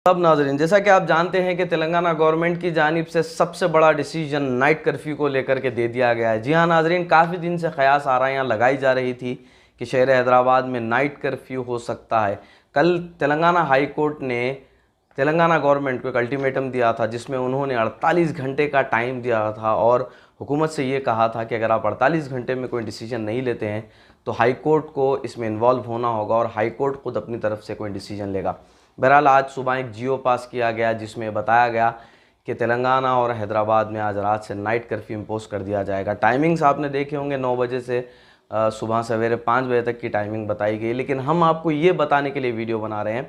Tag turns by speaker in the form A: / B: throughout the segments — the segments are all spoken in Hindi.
A: अब नाजरीन, जैसा कि आप जानते हैं कि तेलंगाना गवर्नमेंट की जानिब से सबसे बड़ा डिसीजन नाइट कर्फ्यू को लेकर के दे दिया गया है। जी हाँ नाजरीन, काफ़ी दिन से क़यास आराइयाँ लगाई जा रही थी कि शहर हैदराबाद में नाइट कर्फ्यू हो सकता है। कल तेलंगाना हाई कोर्ट ने तेलंगाना गवर्नमेंट को एक अल्टीमेटम दिया था, जिसमें उन्होंने 48 घंटे का टाइम दिया था और हुकूमत से ये कहा था कि अगर आप 48 घंटे में कोई डिसीजन नहीं लेते हैं तो हाई कोर्ट को इसमें इन्वॉल्व होना होगा और हाई कोर्ट खुद अपनी तरफ से कोई डिसीजन लेगा। बहरहाल आज सुबह एक जियो पास किया गया जिसमें बताया गया कि तेलंगाना और हैदराबाद में आज रात से नाइट कर्फ्यू इम्पोज कर दिया जाएगा। टाइमिंग्स आपने देखे होंगे, 9 बजे से सुबह सवेरे 5 बजे तक की टाइमिंग बताई गई। लेकिन हम आपको ये बताने के लिए वीडियो बना रहे हैं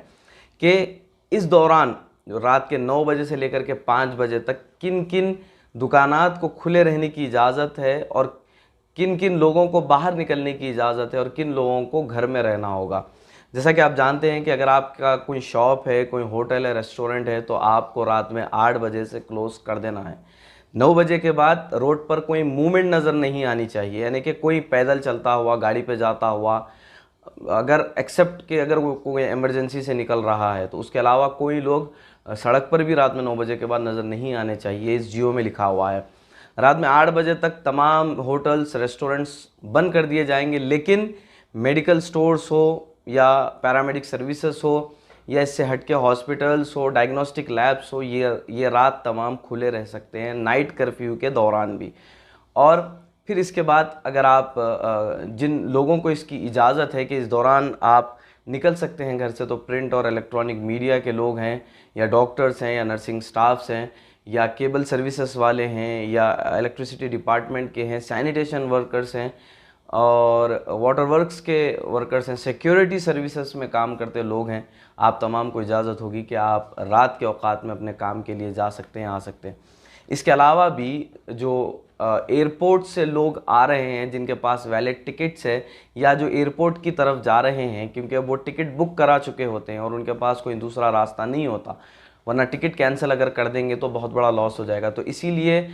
A: कि इस दौरान रात के 9 बजे से लेकर के 5 बजे तक किन किन दुकानात को खुले रहने की इजाज़त है और किन किन लोगों को बाहर निकलने की इजाज़त है और किन लोगों को घर में रहना होगा। जैसा कि आप जानते हैं कि अगर आपका कोई शॉप है, कोई होटल है, रेस्टोरेंट है, तो आपको रात में 8 बजे से क्लोज़ कर देना है। 9 बजे के बाद रोड पर कोई मूवमेंट नज़र नहीं आनी चाहिए, यानी कि कोई पैदल चलता हुआ, गाड़ी पे जाता हुआ, अगर एक्सेप्ट कि अगर वो कोई इमरजेंसी से निकल रहा है, तो उसके अलावा कोई लोग सड़क पर भी रात में 9 बजे के बाद नज़र नहीं आने चाहिए। इस जियो में लिखा हुआ है। रात में 8 बजे तक तमाम होटल्स, रेस्टोरेंट्स बंद कर दिए जाएंगे, लेकिन मेडिकल स्टोर्स हो या पैरामेडिक सर्विसेज हो या इससे हटके हॉस्पिटल्स हो, डायग्नोस्टिक लैब्स हो, ये रात तमाम खुले रह सकते हैं नाइट कर्फ्यू के दौरान भी। और फिर इसके बाद अगर आप जिन लोगों को इसकी इजाज़त है कि इस दौरान आप निकल सकते हैं घर से, तो प्रिंट और इलेक्ट्रॉनिक मीडिया के लोग हैं या डॉक्टर्स हैं या नर्सिंग स्टाफ्स हैं या केबल सर्विसेज वाले हैं या इलेक्ट्रिसिटी डिपार्टमेंट के हैं, सैनिटेशन वर्कर्स हैं और वाटर वर्क्स के वर्कर्स हैं, सिक्योरिटी सर्विसेज में काम करते लोग हैं, आप तमाम को इजाज़त होगी कि आप रात के औकात में अपने काम के लिए जा सकते हैं, आ सकते हैं। इसके अलावा भी जो एयरपोर्ट से लोग आ रहे हैं जिनके पास वैलिड टिकट्स है या जो एयरपोर्ट की तरफ जा रहे हैं, क्योंकि वो टिकट बुक करा चुके होते हैं और उनके पास कोई दूसरा रास्ता नहीं होता, वरना टिकट कैंसिल अगर कर देंगे तो बहुत बड़ा लॉस हो जाएगा। तो इसीलिए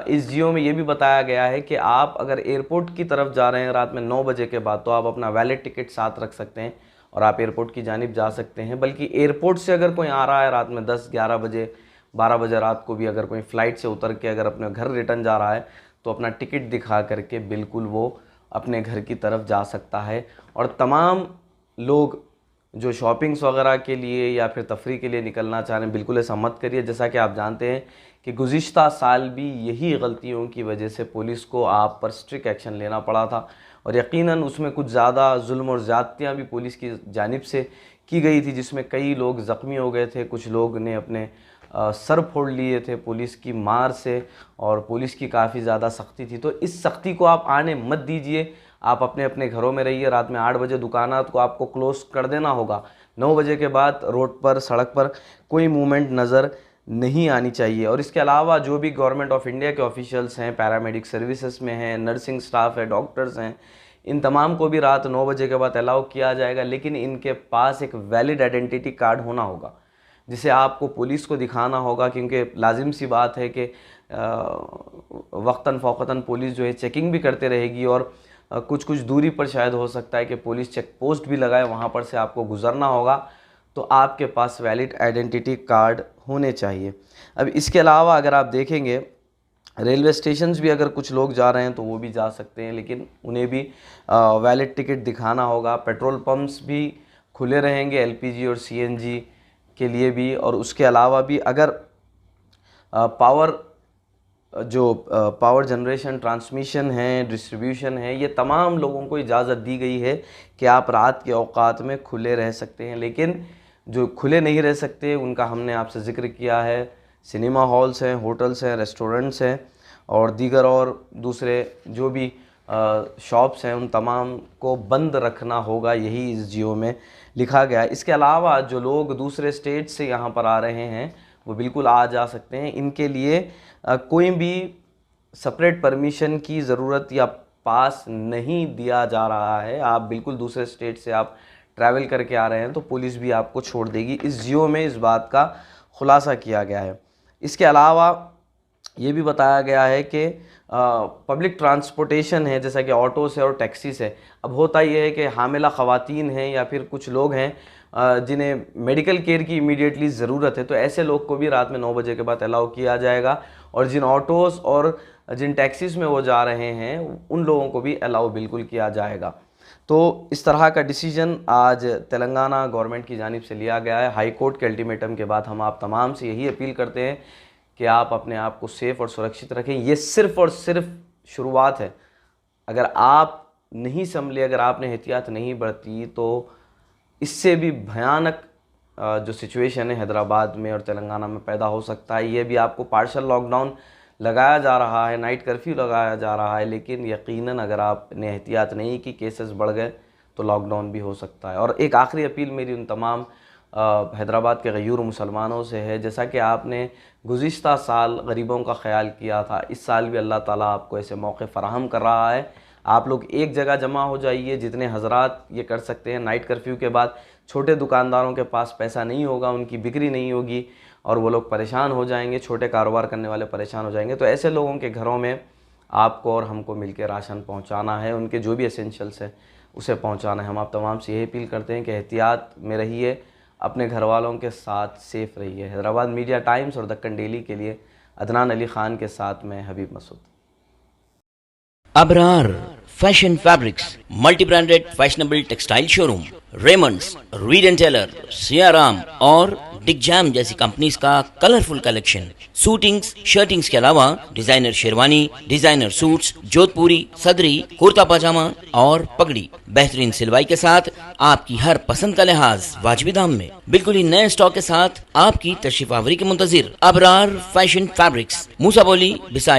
A: इस जियो में ये भी बताया गया है कि आप अगर एयरपोर्ट की तरफ जा रहे हैं रात में 9 बजे के बाद, तो आप अपना वैलिड टिकट साथ रख सकते हैं और आप एयरपोर्ट की जानिब जा सकते हैं। बल्कि एयरपोर्ट से अगर कोई आ रहा है रात में 10, 11 बजे, 12 बजे रात को भी, अगर कोई फ़्लाइट से उतर के अगर अपने घर रिटर्न जा रहा है, तो अपना टिकट दिखा करके बिल्कुल वो अपने घर की तरफ जा सकता है। और तमाम लोग जो शॉपिंग्स वगैरह के लिए या फिर तफरी के लिए निकलना चाह रहे हैं, बिल्कुल ऐसा मत करिए। जैसा कि आप जानते हैं कि गुज़िश्ता साल भी यही गलतियों की वजह से पुलिस को आप पर स्ट्रिक्ट एक्शन लेना पड़ा था और यकीनन उसमें कुछ ज़्यादा जुल्म और ज़्यादतियाँ भी पुलिस की जानिब से की गई थी, जिसमें कई लोग ज़ख्मी हो गए थे, कुछ लोग ने अपने सर फोड़ लिए थे पुलिस की मार से और पुलिस की काफ़ी ज़्यादा सख्ती थी। तो इस सख्ती को आप आने मत दीजिए, आप अपने अपने घरों में रहिए। रात में 8 बजे दुकानात को आपको क्लोज़ कर देना होगा। 9 बजे के बाद रोड पर, सड़क पर कोई मूवमेंट नज़र नहीं आनी चाहिए। और इसके अलावा जो भी गवर्नमेंट ऑफ इंडिया के ऑफिशियल्स हैं, पैरामेडिक सर्विसेज में हैं, नर्सिंग स्टाफ है, डॉक्टर्स हैं, इन तमाम को भी रात 9 बजे के बाद अलाउ किया जाएगा, लेकिन इनके पास एक वैलिड आइडेंटिटी कार्ड होना होगा जिसे आपको पुलिस को दिखाना होगा, क्योंकि लाजिम सी बात है कि वक्तन फ़ौक़तन पुलिस जो है चेकिंग भी करते रहेगी और कुछ कुछ दूरी पर शायद हो सकता है कि पुलिस चेक पोस्ट भी लगाए, वहाँ पर से आपको गुज़रना होगा, तो आपके पास वैलिड आइडेंटिटी कार्ड होने चाहिए। अब इसके अलावा अगर आप देखेंगे, रेलवे स्टेशंस भी अगर कुछ लोग जा रहे हैं तो वो भी जा सकते हैं, लेकिन उन्हें भी वैलिड टिकट दिखाना होगा। पेट्रोल पंप्स भी खुले रहेंगे एलपीजी और सीएनजी के लिए भी। और उसके अलावा भी अगर पावर जनरेशन, ट्रांसमिशन है, डिस्ट्रीब्यूशन है, ये तमाम लोगों को इजाज़त दी गई है कि आप रात के औकात में खुले रह सकते हैं। लेकिन जो खुले नहीं रह सकते उनका हमने आपसे ज़िक्र किया है, सिनेमा हॉल्स हैं, होटल्स हैं, रेस्टोरेंट्स हैं और दीगर और दूसरे जो भी शॉप्स हैं, उन तमाम को बंद रखना होगा, यही इस जियो में लिखा गया है। इसके अलावा जो लोग दूसरे स्टेट से यहाँ पर आ रहे हैं वो बिल्कुल आ जा सकते हैं। इनके लिए कोई भी सेपरेट परमिशन की ज़रूरत या पास नहीं दिया जा रहा है। आप बिल्कुल दूसरे स्टेट से आप ट्रैवल करके आ रहे हैं तो पुलिस भी आपको छोड़ देगी। इस जियो में इस बात का खुलासा किया गया है। इसके अलावा ये भी बताया गया है कि पब्लिक ट्रांसपोर्टेशन है, जैसा कि ऑटोस है और टैक्सीस है। अब होता ये है कि हामिला ख़वातीन हैं या फिर कुछ लोग हैं जिन्हें मेडिकल केयर की इमीडिएटली ज़रूरत है, तो ऐसे लोग को भी रात में 9 बजे के बाद अलाउ किया जाएगा। और जिन ऑटोज़ और जिन टैक्सीज़ में वो जा रहे हैं उन लोगों को भी अलाउ बिल्कुल किया जाएगा। तो इस तरह का डिसीजन आज तेलंगाना गवर्नमेंट की जानिब से लिया गया है। हाई कोर्ट के अल्टीमेटम के बाद हम आप तमाम से यही अपील करते हैं कि आप अपने आप को सेफ़ और सुरक्षित रखें। ये सिर्फ़ और सिर्फ शुरुआत है। अगर आप नहीं संभले, अगर आपने एहतियात नहीं बरती, तो इससे भी भयानक जो सिचुएशन है हैदराबाद में और तेलंगाना में पैदा हो सकता है। ये भी आपको पार्शल लॉकडाउन लगाया जा रहा है, नाइट कर्फ्यू लगाया जा रहा है, लेकिन यकीनन अगर आपने एहतियात नहीं की, केसेस बढ़ गए तो लॉकडाउन भी हो सकता है। और एक आखिरी अपील मेरी उन तमाम हैदराबाद के गयूर मुसलमानों से है, जैसा कि आपने गुज़िश्ता साल गरीबों का ख्याल किया था, इस साल भी अल्लाह ताला आपको ऐसे मौके फ़राहम कर रहा है। आप लोग एक जगह जमा हो जाइए, जितने हजरात ये कर सकते हैं। नाइट कर्फ्यू के बाद छोटे दुकानदारों के पास पैसा नहीं होगा, उनकी बिक्री नहीं होगी और वो लोग परेशान हो जाएंगे, छोटे कारोबार करने वाले परेशान हो जाएंगे। तो ऐसे लोगों के घरों में आपको और हमको मिलकर राशन पहुंचाना है, उनके जो भी एसेंशियल्स है उसे पहुंचाना है। हम आप तमाम से यही अपील करते हैं कि एहतियात में रहिए, अपने घर वालों के साथ सेफ़ रहिए। हैदराबाद मीडिया टाइम्स और दक्कन डेली के लिए अदनान अली ख़ान के साथ मैं Habib Masood.
B: Abrar fashion fabrics, multi branded fashionable textile showroom, Raymonds, Reid and Taylor, Siyaram और डिगजैम जैसी कंपनीज का कलरफुल कलेक्शन, सूटिंग्स, शर्टिंग्स के अलावा डिजाइनर शेरवानी, डिजाइनर सूट्स, जोधपुरी, सदरी, कुर्ता पजामा और पगड़ी बेहतरीन सिलवाई के साथ आपकी हर पसंद का लिहाज वाजिबी दाम में बिल्कुल ही नए स्टॉक के साथ आपकी तशरीफ आवरी के मुंतजिर। अबरार फैशन फैब्रिक्स, मूसा बोली, बिसाई